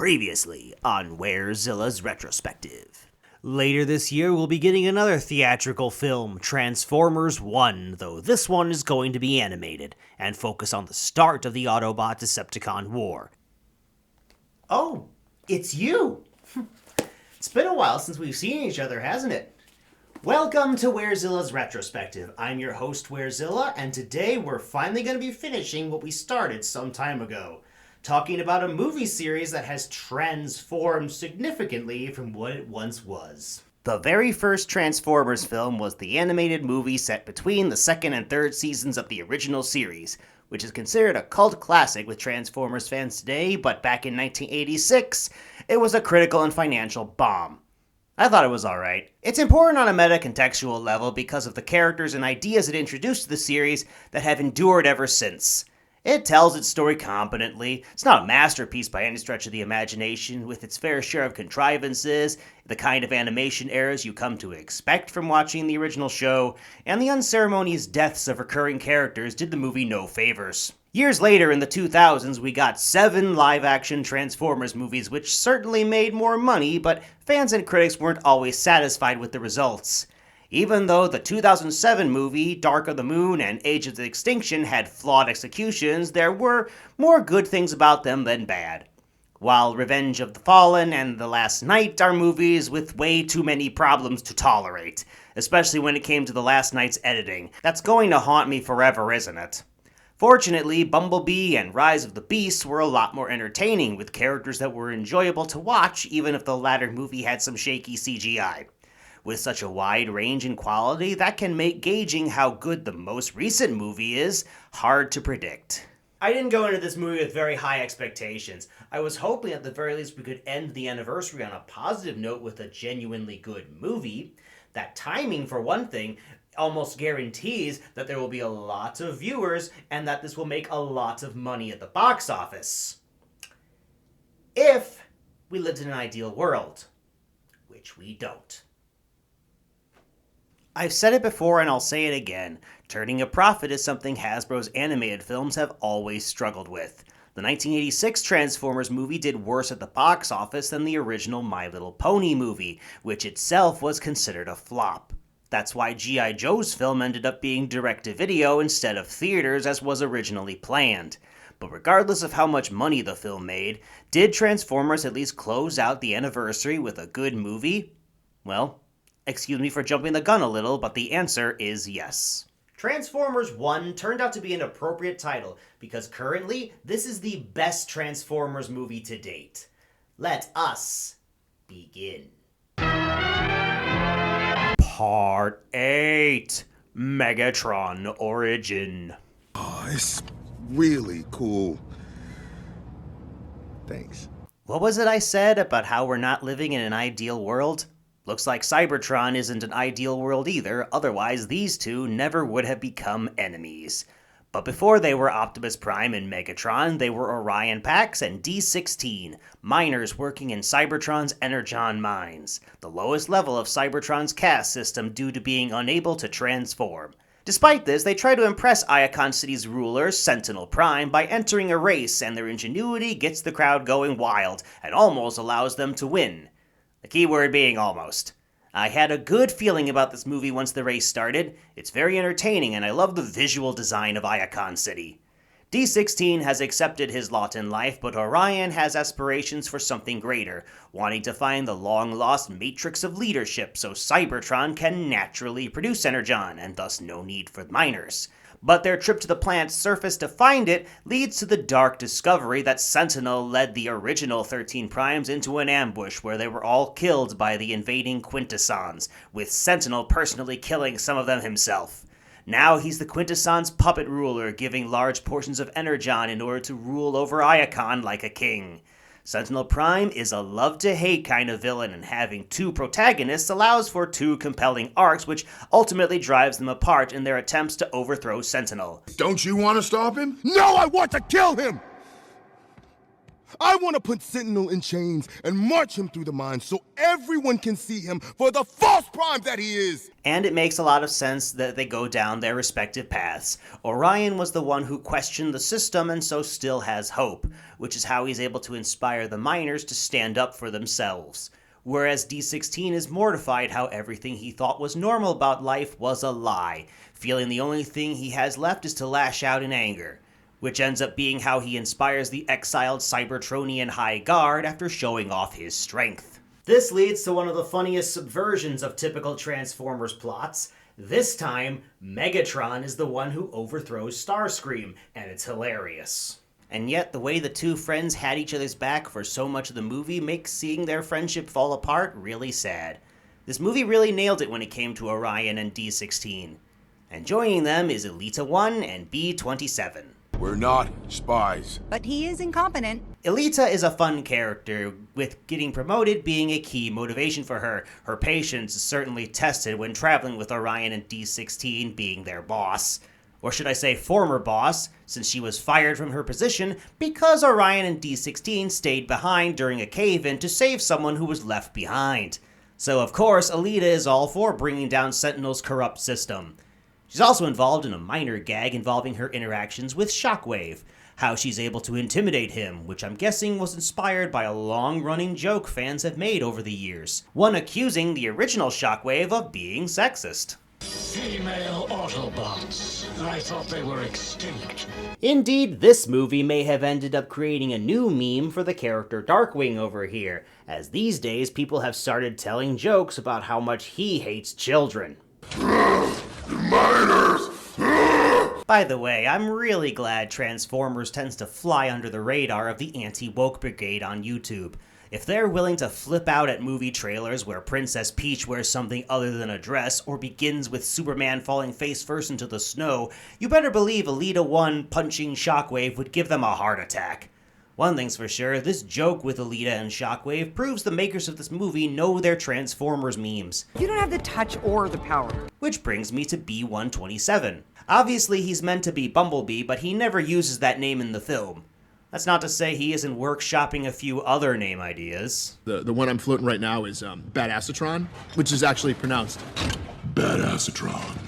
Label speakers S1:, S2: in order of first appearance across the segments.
S1: Previously on Werezilla's Retrospective. Later this year, we'll be getting another theatrical film, Transformers 1, though this one is going to be animated and focus on the start of the Autobot-Decepticon war. Oh, it's you! It's been a while since we've seen each other, hasn't it? Welcome to Werezilla's Retrospective. I'm your host, Werezilla, and today we're finally going to be finishing what we started some time ago. Talking about a movie series that has transformed significantly from what it once was. The very first Transformers film was the animated movie set between the second and third seasons of the original series, which is considered a cult classic with Transformers fans today, but back in 1986, it was a critical and financial bomb. I thought it was alright. It's important on a meta-contextual level because of the characters and ideas it introduced to the series that have endured ever since. It tells its story competently. It's not a masterpiece by any stretch of the imagination, with its fair share of contrivances, the kind of animation errors you come to expect from watching the original show, and the unceremonious deaths of recurring characters did the movie no favors. Years later, in the 2000s, we got 7 live-action Transformers movies, which certainly made more money, but fans and critics weren't always satisfied with the results. Even though the 2007 movie, Dark of the Moon and Age of Extinction had flawed executions, there were more good things about them than bad. While Revenge of the Fallen and The Last Knight are movies with way too many problems to tolerate, especially when it came to The Last Knight's editing. That's going to haunt me forever, isn't it? Fortunately, Bumblebee and Rise of the Beasts were a lot more entertaining, with characters that were enjoyable to watch even if the latter movie had some shaky CGI. With such a wide range in quality, that can make gauging how good the most recent movie is hard to predict. I didn't go into this movie with very high expectations. I was hoping at the very least we could end the anniversary on a positive note with a genuinely good movie. That timing, for one thing, almost guarantees that there will be a lot of viewers and that this will make a lot of money at the box office. If we lived in an ideal world, which we don't. I've said it before and I'll say it again. Turning a profit is something Hasbro's animated films have always struggled with. The 1986 Transformers movie did worse at the box office than the original My Little Pony movie, which itself was considered a flop. That's why G.I. Joe's film ended up being direct-to-video instead of theaters as was originally planned. But regardless of how much money the film made, did Transformers at least close out the anniversary with a good movie? Well, excuse me for jumping the gun a little, but the answer is yes. Transformers 1 turned out to be an appropriate title, because currently, this is the best Transformers movie to date. Let us begin. Part 8. Megatron Origin.
S2: Oh, it's really cool. Thanks.
S1: What was it I said about how we're not living in an ideal world? Looks like Cybertron isn't an ideal world either, otherwise these two never would have become enemies. But before they were Optimus Prime and Megatron, they were Orion Pax and D16, miners working in Cybertron's Energon mines, the lowest level of Cybertron's caste system due to being unable to transform. Despite this, they try to impress Iacon City's ruler, Sentinel Prime, by entering a race, and their ingenuity gets the crowd going wild and almost allows them to win. The key word being almost. I had a good feeling about this movie once the race started. It's very entertaining and I love the visual design of Iacon City. D16 has accepted his lot in life, but Orion has aspirations for something greater, wanting to find the long-lost matrix of leadership so Cybertron can naturally produce Energon, and thus no need for miners. But their trip to the planet's surface to find it leads to the dark discovery that Sentinel led the original 13 Primes into an ambush where they were all killed by the invading Quintessons, with Sentinel personally killing some of them himself. Now he's the Quintessons' puppet ruler, giving large portions of Energon in order to rule over Iacon like a king. Sentinel Prime is a love-to-hate kind of villain, and having 2 protagonists allows for 2 compelling arcs, which ultimately drives them apart in their attempts to overthrow Sentinel.
S2: Don't you want to stop him? No, I want to kill him! I want to put Sentinel in chains and march him through the mines so everyone can see him for the false prime that he is.
S1: And it makes a lot of sense that they go down their respective paths. Orion was the one who questioned the system and so still has hope, which is how he's able to inspire the miners to stand up for themselves. Whereas D16 is mortified how everything he thought was normal about life was a lie, feeling the only thing he has left is to lash out in anger, which ends up being how he inspires the exiled Cybertronian High Guard after showing off his strength. This leads to one of the funniest subversions of typical Transformers plots. This time, Megatron is the one who overthrows Starscream, and it's hilarious. And yet, the way the two friends had each other's back for so much of the movie makes seeing their friendship fall apart really sad. This movie really nailed it when it came to Orion and D16. And joining them is Elita 1 and B27.
S2: We're not spies.
S3: But he is incompetent.
S1: Elita is a fun character, with getting promoted being a key motivation for her. Her patience is certainly tested when traveling with Orion and D16 being their boss. Or should I say former boss, since she was fired from her position because Orion and D16 stayed behind during a cave-in to save someone who was left behind. So of course, Elita is all for bringing down Sentinel's corrupt system. She's also involved in a minor gag involving her interactions with Shockwave, how she's able to intimidate him, which I'm guessing was inspired by a long-running joke fans have made over the years, one accusing the original Shockwave of being sexist.
S4: Female Autobots. I thought they were extinct.
S1: Indeed, this movie may have ended up creating a new meme for the character Darkwing over here, as these days people have started telling jokes about how much he hates children.
S2: Miners!
S1: By the way, I'm really glad Transformers tends to fly under the radar of the anti-woke brigade on YouTube. If they're willing to flip out at movie trailers where Princess Peach wears something other than a dress or begins with Superman falling face first into the snow, you better believe Elita 1 punching Shockwave would give them a heart attack. One thing's for sure, this joke with Elita and Shockwave proves the makers of this movie know their Transformers memes.
S3: You don't have the touch or the power.
S1: Which brings me to B127. Obviously he's meant to be Bumblebee, but he never uses that name in the film. That's not to say he isn't workshopping a few other name ideas.
S5: The one I'm floating right now is Badassatron, which is actually pronounced
S2: Badassatron.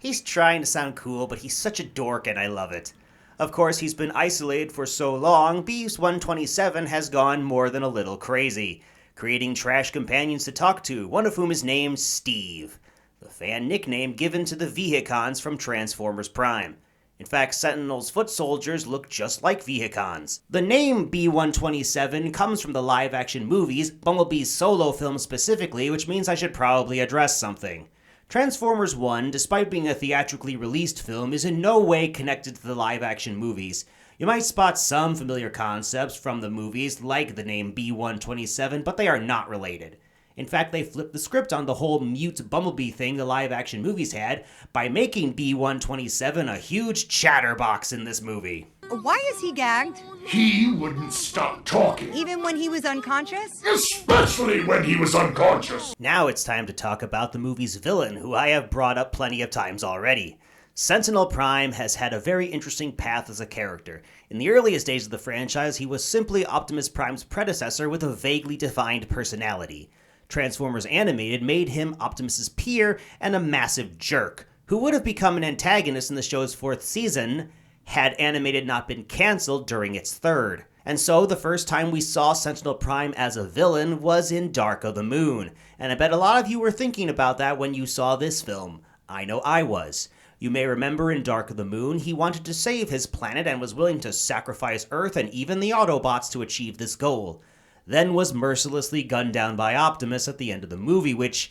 S1: He's trying to sound cool, but he's such a dork and I love it. Of course, he's been isolated for so long, B127 has gone more than a little crazy, creating trash companions to talk to, one of whom is named Steve, the fan nickname given to the Vehicons from Transformers Prime. In fact, Sentinel's foot soldiers look just like Vehicons. The name B127 comes from the live-action movies, Bumblebee's solo film specifically, which means I should probably address something. Transformers 1, despite being a theatrically released film, is in no way connected to the live-action movies. You might spot some familiar concepts from the movies, like the name B127, but they are not related. In fact, they flipped the script on the whole mute Bumblebee thing the live-action movies had by making B127 a huge chatterbox in this movie.
S3: Why is he gagged?
S4: He wouldn't stop talking.
S3: Even when he was unconscious?
S4: Especially when he was unconscious.
S1: Now it's time to talk about the movie's villain, who I have brought up plenty of times already. Sentinel Prime has had a very interesting path as a character. In the earliest days of the franchise, he was simply Optimus Prime's predecessor with a vaguely defined personality. Transformers Animated made him Optimus's peer and a massive jerk, who would have become an antagonist in the show's 4th season had Animated not been cancelled during its 3rd. And so the first time we saw Sentinel Prime as a villain was in Dark of the Moon, and I bet a lot of you were thinking about that when you saw this film. I know I was. You may remember in Dark of the Moon, he wanted to save his planet and was willing to sacrifice Earth and even the Autobots to achieve this goal. Then was mercilessly gunned down by Optimus at the end of the movie, which,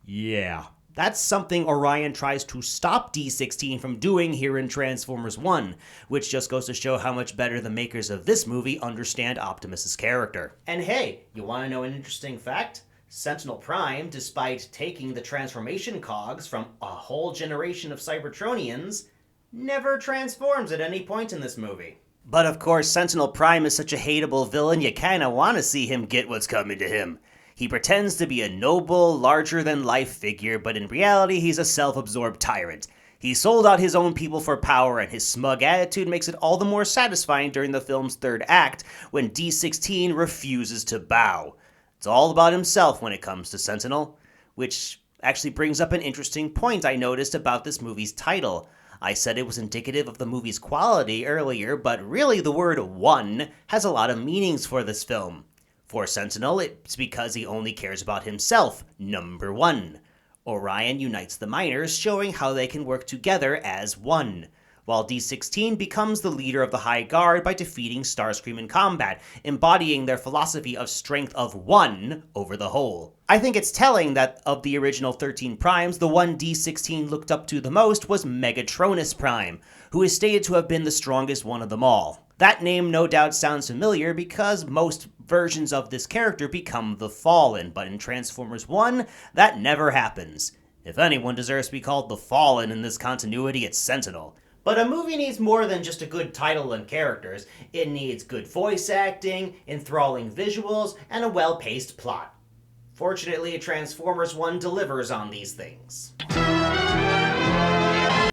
S1: yeah, that's something Orion tries to stop D16 from doing here in Transformers 1, which just goes to show how much better the makers of this movie understand Optimus's character. And hey, you want to know an interesting fact? Sentinel Prime, despite taking the transformation cogs from a whole generation of Cybertronians, never transforms at any point in this movie. But of course, Sentinel Prime is such a hateable villain, you kinda wanna see him get what's coming to him. He pretends to be a noble, larger-than-life figure, but in reality he's a self-absorbed tyrant. He sold out his own people for power, and his smug attitude makes it all the more satisfying during the film's third act when D16 refuses to bow. It's all about himself when it comes to Sentinel, which actually brings up an interesting point I noticed about this movie's title. I said it was indicative of the movie's quality earlier, but really the word one has a lot of meanings for this film. For Sentinel, it's because he only cares about himself, number one. Orion unites the miners, showing how they can work together as one, while D16 becomes the leader of the High Guard by defeating Starscream in combat, embodying their philosophy of strength of one over the whole. I think it's telling that of the original 13 Primes, the one D16 looked up to the most was Megatronus Prime, who is stated to have been the strongest one of them all. That name no doubt sounds familiar because most versions of this character become the Fallen, but in Transformers 1, that never happens. If anyone deserves to be called the Fallen in this continuity, it's Sentinel. But a movie needs more than just a good title and characters. It needs good voice acting, enthralling visuals, and a well-paced plot. Fortunately, Transformers 1 delivers on these things.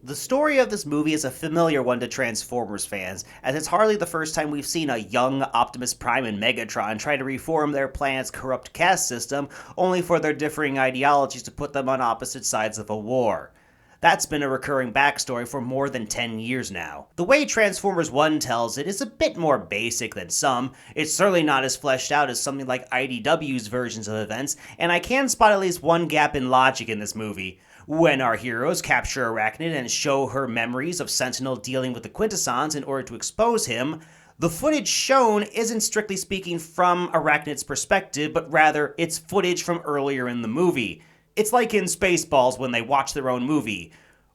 S1: The story of this movie is a familiar one to Transformers fans, as it's hardly the first time we've seen a young Optimus Prime and Megatron try to reform their planet's corrupt caste system, only for their differing ideologies to put them on opposite sides of a war. That's been a recurring backstory for more than 10 years now. The way Transformers 1 tells it is a bit more basic than some. It's certainly not as fleshed out as something like IDW's versions of events, and I can spot at least one gap in logic in this movie. When our heroes capture Arachnid and show her memories of Sentinel dealing with the Quintessons in order to expose him, the footage shown isn't strictly speaking from Arachnid's perspective, but rather it's footage from earlier in the movie. It's like in Spaceballs when they watch their own movie,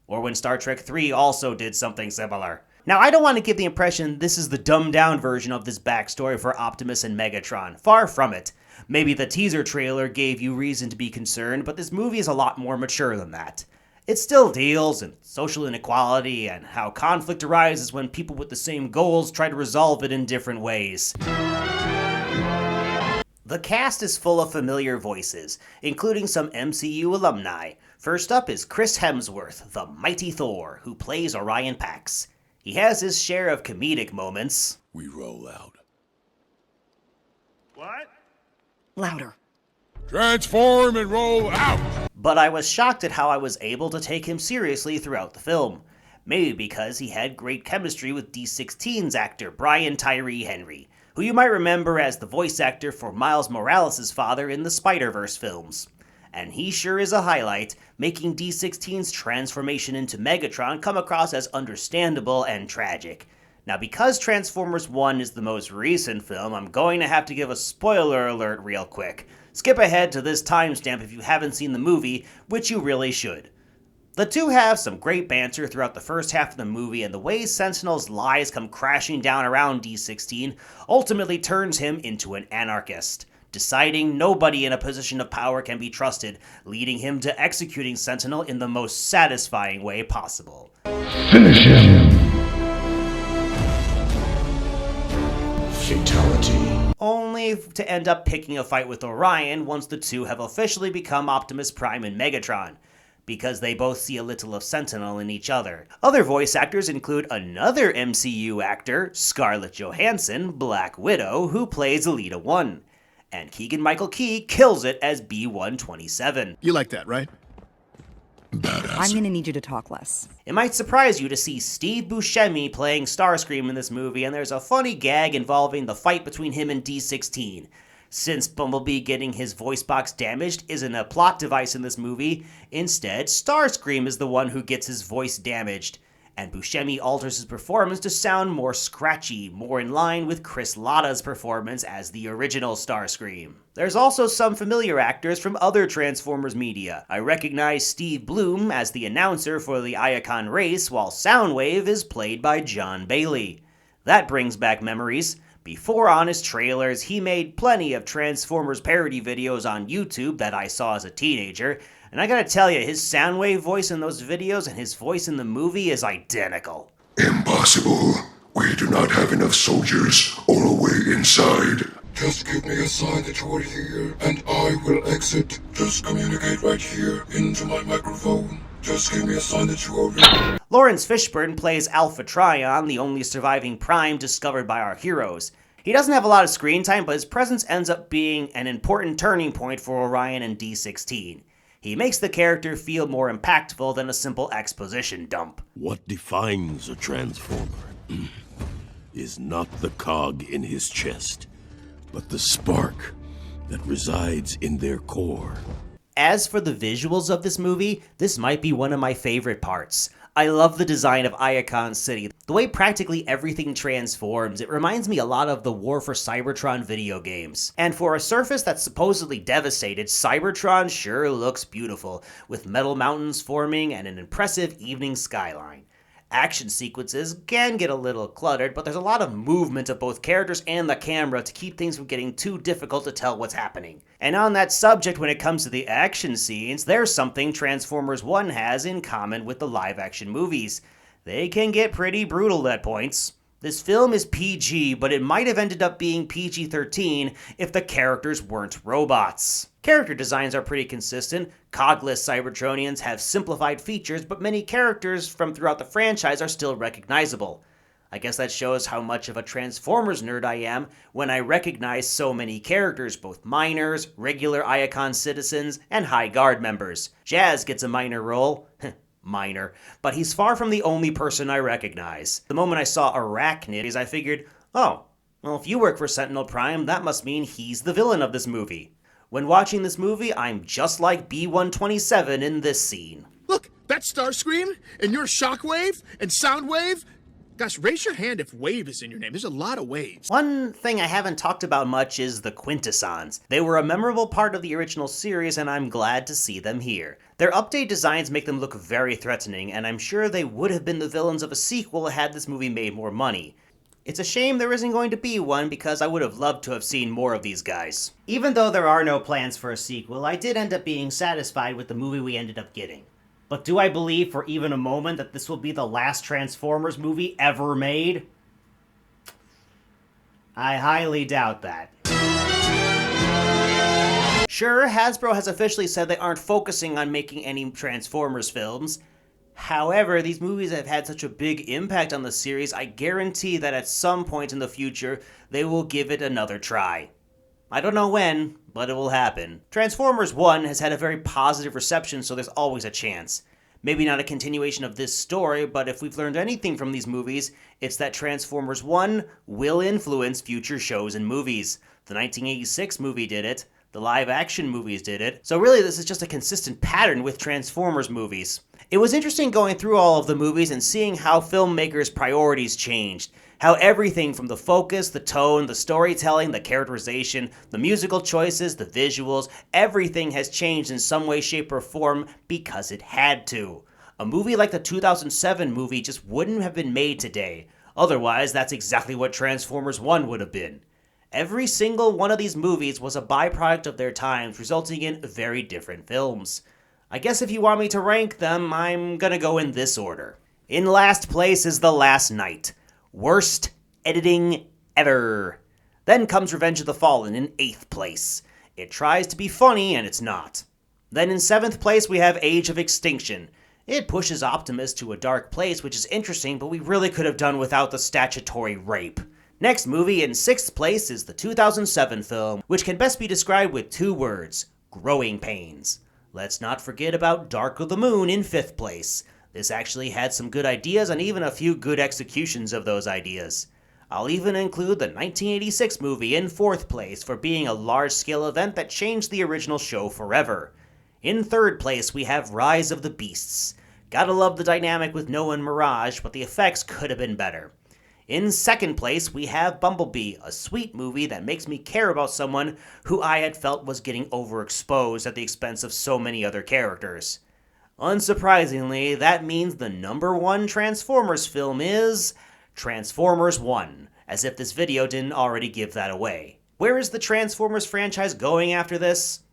S1: or when Star Trek 3 also did something similar. Now, I don't want to give the impression this is the dumbed-down version of this backstory for Optimus and Megatron. Far from it. Maybe the teaser trailer gave you reason to be concerned, but this movie is a lot more mature than that. It still deals in social inequality and how conflict arises when people with the same goals try to resolve it in different ways. The cast is full of familiar voices, including some MCU alumni. First up is Chris Hemsworth, the mighty Thor, who plays Orion Pax. He has his share of comedic moments.
S2: We roll out.
S4: What?
S3: Louder.
S2: Transform and roll out!
S1: But I was shocked at how I was able to take him seriously throughout the film. Maybe because he had great chemistry with D16's actor Brian Tyree Henry, who you might remember as the voice actor for Miles Morales' father in the Spider-Verse films. And he sure is a highlight, making D16's transformation into Megatron come across as understandable and tragic. Now, because Transformers 1 is the most recent film, I'm going to have to give a spoiler alert real quick. Skip ahead to this timestamp if you haven't seen the movie, which you really should. The two have some great banter throughout the first half of the movie, and the way Sentinel's lies come crashing down around D16 ultimately turns him into an anarchist, deciding nobody in a position of power can be trusted, leading him to executing Sentinel in the most satisfying way possible.
S4: Finish him! Fatality.
S1: Only to end up picking a fight with Orion once the two have officially become Optimus Prime and Megatron, because they both see a little of Sentinel in each other. Other voice actors include another MCU actor, Scarlett Johansson, Black Widow, who plays Elita 1. And Keegan-Michael Key kills it as B-127.
S5: You like that, right?
S3: I'm gonna need you to talk less.
S1: It might surprise you to see Steve Buscemi playing Starscream in this movie, and there's a funny gag involving the fight between him and D16. Since Bumblebee getting his voice box damaged isn't a plot device in this movie, instead, Starscream is the one who gets his voice damaged. And Buscemi alters his performance to sound more scratchy, more in line with Chris Latta's performance as the original Starscream. There's also some familiar actors from other Transformers media. I recognize Steve Bloom as the announcer for the Iacon race, while Soundwave is played by John Bailey. That brings back memories. Before on his trailers, he made plenty of Transformers parody videos on YouTube that I saw as a teenager, and I gotta tell you, his Soundwave voice in those videos and his voice in the movie is identical.
S6: Impossible. We do not have enough soldiers or a way inside.
S7: Just give me a sign that you are here, and I will exit. Just communicate right here into my microphone. Just give me a sign that you are ready.
S1: Lawrence Fishburne plays Alpha Trion, the only surviving Prime discovered by our heroes. He doesn't have a lot of screen time, but his presence ends up being an important turning point for Orion and D16. He makes the character feel more impactful than a simple exposition dump.
S8: What defines a Transformer is not the cog in his chest, but the spark that resides in their core.
S1: As for the visuals of this movie, this might be one of my favorite parts. I love the design of Iacon City. The way practically everything transforms, it reminds me a lot of the War for Cybertron video games. And for a surface that's supposedly devastated, Cybertron sure looks beautiful, with metal mountains forming and an impressive evening skyline. Action sequences can get a little cluttered, but there's a lot of movement of both characters and the camera to keep things from getting too difficult to tell what's happening. And on that subject, when it comes to the action scenes, there's something Transformers 1 has in common with the live-action movies. They can get pretty brutal at points. This film is PG, but it might have ended up being PG-13 if the characters weren't robots. Character designs are pretty consistent. Cogless Cybertronians have simplified features, but many characters from throughout the franchise are still recognizable. I guess that shows how much of a Transformers nerd I am when I recognize so many characters, both minors, regular Iacon citizens, and High Guard members. Jazz gets a minor role. Minor, but he's far from the only person I recognize. The moment I saw Arachnid, I figured, oh, well, if you work for Sentinel Prime, that must mean he's the villain of this movie. When watching this movie, I'm just like B-127 in this scene.
S5: Look, that's Starscream, and you're Shockwave, and Soundwave. Gosh, raise your hand if Wave is in your name. There's a lot of waves.
S1: One thing I haven't talked about much is the Quintessons. They were a memorable part of the original series, and I'm glad to see them here. Their update designs make them look very threatening, and I'm sure they would have been the villains of a sequel had this movie made more money. It's a shame there isn't going to be one, because I would have loved to have seen more of these guys. Even though there are no plans for a sequel, I did end up being satisfied with the movie we ended up getting. But do I believe for even a moment that this will be the last Transformers movie ever made? I highly doubt that. Sure, Hasbro has officially said they aren't focusing on making any Transformers films. However, these movies have had such a big impact on the series, I guarantee that at some point in the future, they will give it another try. I don't know when, but it will happen. Transformers 1 has had a very positive reception, so there's always a chance. Maybe not a continuation of this story, but if we've learned anything from these movies, it's that Transformers 1 will influence future shows and movies. The 1986 movie did it, the live-action movies did it, so really this is just a consistent pattern with Transformers movies. It was interesting going through all of the movies and seeing how filmmakers' priorities changed. How everything from the focus, the tone, the storytelling, the characterization, the musical choices, the visuals, everything has changed in some way, shape, or form because it had to. A movie like the 2007 movie just wouldn't have been made today. Otherwise, that's exactly what Transformers 1 would have been. Every single one of these movies was a byproduct of their times, resulting in very different films. I guess if you want me to rank them, I'm gonna go in this order. In last place is The Last Knight. Worst editing ever. Then comes Revenge of the Fallen in 8th place. It tries to be funny and it's not. Then in 7th place we have Age of Extinction. It pushes Optimus to a dark place, which is interesting, but we really could have done without the statutory rape. Next movie in 6th place is the 2007 film, which can best be described with 2 words: growing pains. Let's not forget about Dark of the Moon in 5th place. This actually had some good ideas and even a few good executions of those ideas. I'll even include the 1986 movie in 4th place for being a large-scale event that changed the original show forever. In 3rd place we have Rise of the Beasts. Gotta love the dynamic with Noah and Mirage, but the effects could have been better. In 2nd place we have Bumblebee, a sweet movie that makes me care about someone who I had felt was getting overexposed at the expense of so many other characters. Unsurprisingly, that means the number 1 Transformers film is Transformers 1, as if this video didn't already give that away. Where is the Transformers franchise going after this?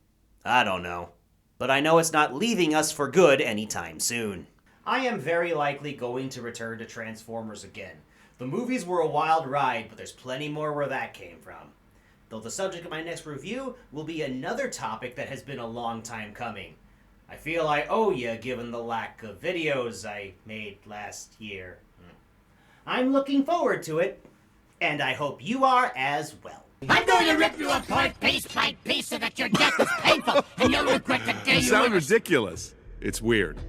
S1: I don't know. But I know it's not leaving us for good anytime soon. I am very likely going to return to Transformers again. The movies were a wild ride, but there's plenty more where that came from. Though the subject of my next review will be another topic that has been a long time coming. I feel I owe you given the lack of videos I made last year. I'm looking forward to it, and I hope you are as well.
S9: I'm going to rip you apart piece by piece so that your death is painful and you'll regret the day
S10: You sound ridiculous. It's weird.